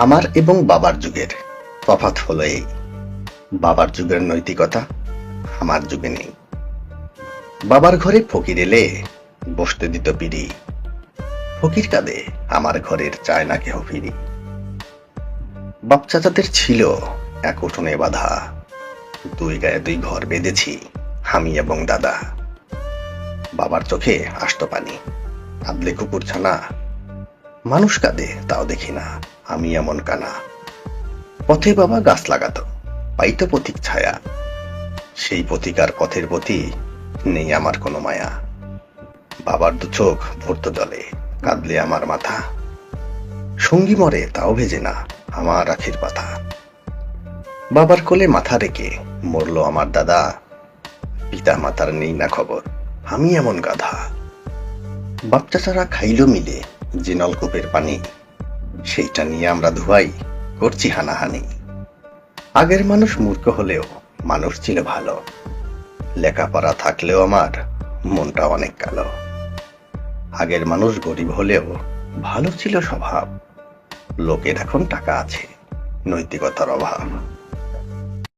আমার এবং বাবার যুগের তফাৎ হলো এই, বাবার যুগের নৈতিকতা আমার যুগে নেই। বাবার ঘরে ফকির এলে বসতে দিত পিড়ি, ফকির কাঁদে আমার ঘরের চায় না কেহ ফিরি। বাপ চাচাদের ছিল এক উঠোনে বাঁধা, দুই গায়ে দুই ঘর বেঁধেছি আমি এবং দাদা। বাবার চোখে আসতো পানি, কাঁদলে কুকুর ছানা, মানুষ কাঁদে তাও দেখি না আমি এমন কানা। পথে বাবা গাছ লাগাতো, পাইতো পথিক ছায়া, সেই পথিকার পথের প্রতি নেই আমার কোনো মায়া। বাবার দু চোখ ভরত জলে, কাঁদলে আমার মাথা, সঙ্গী মরে তাও ভেজে না আমার আখির পাতা। বাবার কোলে মাথা রেখে মরল আমার দাদা, পিতা মাতার নেই না খবর আমি এমন গাধা। বাপ চাচারা খাইল মিলে যে নলকূপের পানি, সেইটা নিয়ে আমরা ধুয়াই করছি হানাহানি। আগের মানুষ মূর্খ হলেও মানুষ ছিল ভালো, লেখাপড়া থাকলেও আমার মনটা অনেক কালো। আগের মানুষ গরিব হলেও ভালো ছিল স্বভাব, লোকের এখন টাকা আছে, নৈতিকতার অভাব।